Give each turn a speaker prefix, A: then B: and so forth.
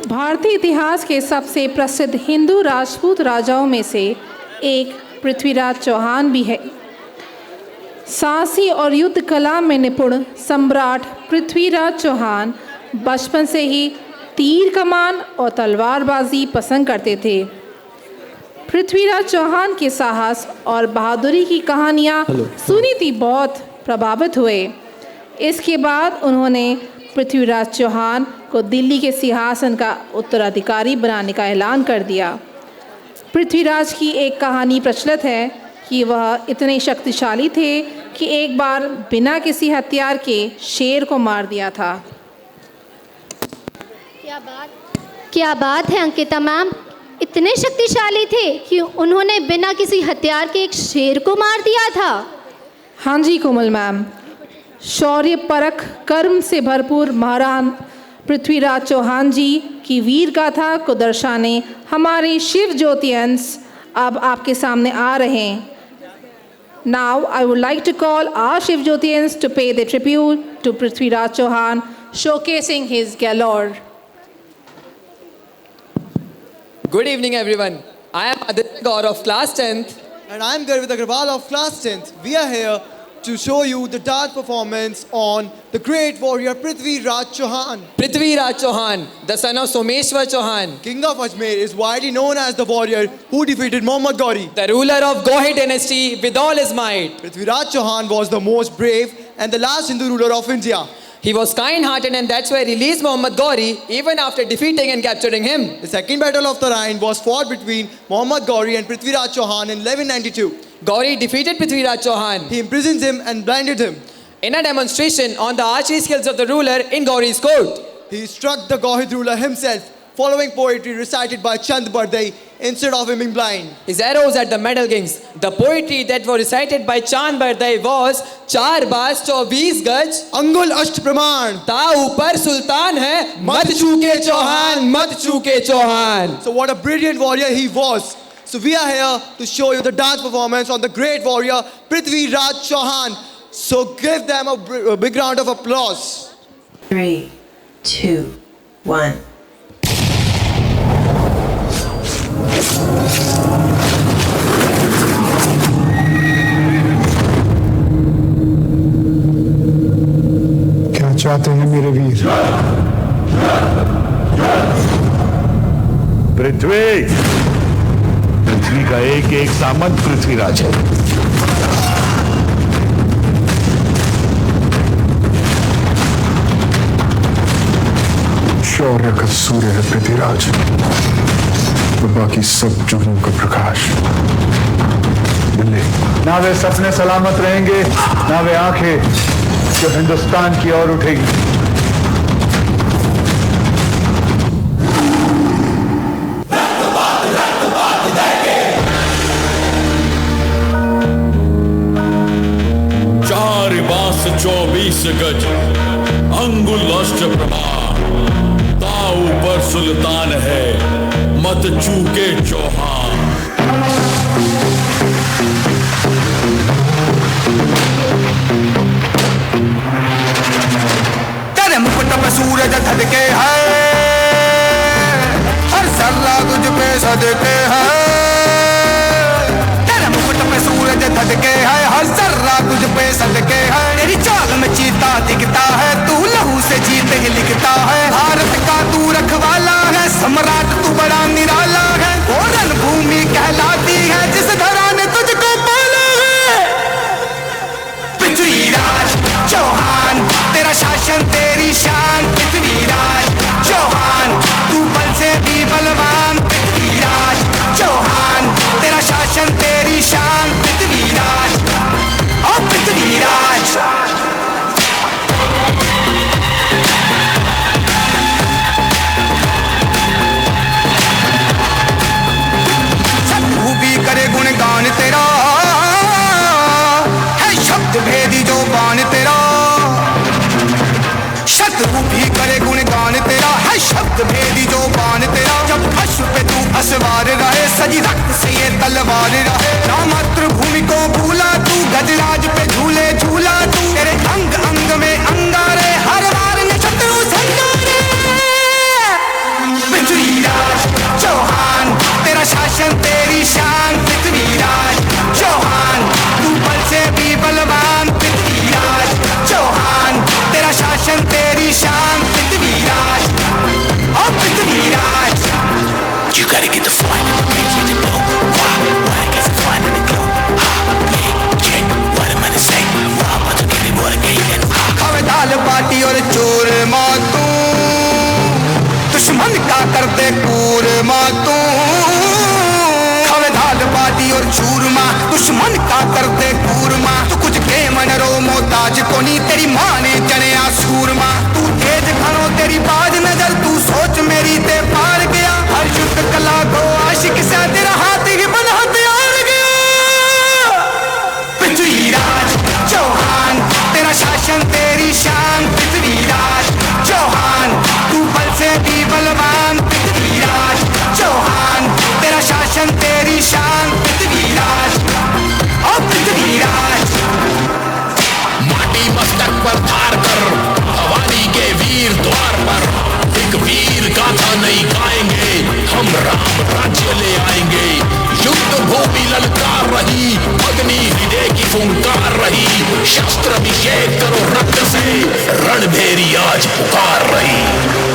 A: भारतीय इतिहास के सबसे प्रसिद्ध हिंदू राजपूत राजाओं में से एक पृथ्वीराज चौहान भी है। साहसी और युद्ध कला में निपुण सम्राट पृथ्वीराज चौहान बचपन से ही तीर कमान और तलवारबाजी पसंद करते थे। पृथ्वीराज चौहान के साहस और बहादुरी की कहानियाँ सुनी थी बहुत प्रभावित हुए। इसके बाद उन्होंने पृथ्वीराज चौहान को दिल्ली के सिंहासन का उत्तराधिकारी बनाने का ऐलान कर दिया। पृथ्वीराज की एक कहानी प्रचलित है कि वह इतने शक्तिशाली थे कि एक बार बिना किसी हथियार के शेर को मार दिया था।
B: क्या बात है अंकिता मैम, इतने शक्तिशाली थे कि उन्होंने बिना किसी हथियार के एक शेर को मार दिया था।
A: हाँ जी कोमल मैम, शौर्य परख कर्म से भरपूर महाराज पृथ्वीराज चौहान जी की वीर गाथा को दर्शाने हमारे शिव ज्योति अंश अब आपके सामने आ रहे हैं। Now I would like to call our Shiv Jyotians to pay their tribute to Prithviraj Chauhan, showcasing his galore.
C: Good evening everyone. I am Aditya Gaur of class 10th.
D: And I am Garvit Agrawal of class 10th. We are here to show you the dance performance on the great warrior Prithviraj Chauhan.
C: Prithviraj Chauhan, the son of Someshwar Chauhan,
D: King of Ajmer, is widely known as the warrior who defeated Muhammad Gauri.
C: the ruler of Gohi dynasty with all his might.
D: Prithviraj Chauhan was the most brave and the last Hindu ruler of India.
C: He was kind-hearted and that's why he released Muhammad Gauri even after defeating and capturing him.
D: The second battle of Tarain was fought between Muhammad Gauri and Prithviraj Chauhan in 1192.
C: Gauri defeated Prithviraj Chauhan
D: He imprisoned him and blinded him.
C: in a demonstration on the archery skills of the ruler in Gauri's court.
D: He struck the Gauhid ruler himself, following poetry recited by Chand Bardai instead of him being blind.
C: His arrows at the Medal Kings. The poetry that was recited by Chand Bardai was चार बास 24 गज
D: Angul Asht Praman.
C: ता ऊपर सुल्तान है मत चूके चौहान मत चूके Chauhan.
D: So what a brilliant warrior he was. So we are here to show you the dance performance on the great warrior Prithviraj Chauhan. So give them a big round of applause.
E: 3, 2, 1.
F: क्या चाहते हैं मेरे वीर?
G: पृथ्वी का एक एक सामंत पृथ्वीराज है।
F: शौर्य का सूर्य है पृथ्वीराज, तो बाकी सब जुगनू का प्रकाश। दिल्ली
G: ना वे सपने सलामत रहेंगे, ना वे आंखें जो हिंदुस्तान की ओर उठेगी।
H: चार बास 24 गज अंगुल अष्ट प्रमाण, ता ऊपर सुल्तान है मत चूके चौहान।
I: तेरे मुकुट पे सूरज धड़के है, हर जर्रा तुझ पे सदके है। तेरे मुकुट पे सूरज धड़के है, हर जर्रा तुझ पे सदके है। तेरी चाल में चीता दिखता है, तू लहू से जीत ही लिखता है। भारत का तू रखवाला है, सम्राट तू बड़ा निराला है। वो रणभूमि कहलाती है जिस धरा ने तुझको पाला है। पृथ्वीराज चौहान तेरा शासन तेरी शान। पृथ्वीराज चौहान तू बल से भी बलवान। पृथ्वीराज चौहान तेरा शासन तेरी शान। पृथ्वीराज और पृथ्वीराज। शान पृथ्वीराज चौहान, तू बल से भी बलवान पृथ्वीराज चौहान, तेरा शासन तेरी शान पृथ्वीराज, ओ Prithviraj. You gotta get the fire in the page with the glow. Why get the fire in the glow? Yeah, what am I to say? But to get it more again. खावे दाल बाटी और चोर मातू, दुश्मन का कर दे कूर मातू। खावे दाल बाटी और चूरमा, दुश्मन का कर दे कूरमा। तू कुछ के मन रो मोहताज को नहीं, तेरी माँ ने जने सूरमा। तू तेज घनो तेरी बाज नजर, तू सोच मेरी ते पार गया। हर युद्ध कला को आशिक से तेरा हाथ ही बना हथियार गया। पृथ्वीराज चौहान, तेरा शासन तेरी शान पृथ्वीराज चौहान, तू बल से भी बलवान पृथ्वीराज चौहान, तेरा शासन तेरी शान पृथ्वीराज, ओ पृथ्वीराज।
H: माटी मस्तक पर धार कर भवानी के वीर द्वार पर, एक वीर गाथा नहीं गाएंगे, हम राम राज्य ले आएंगे। युद्ध भूमि ललकार रही, अग्नि हृदय की फुंकार रही, शस्त्र अभिषेक करो रक्त से, रणभेरी आज पुकार रही।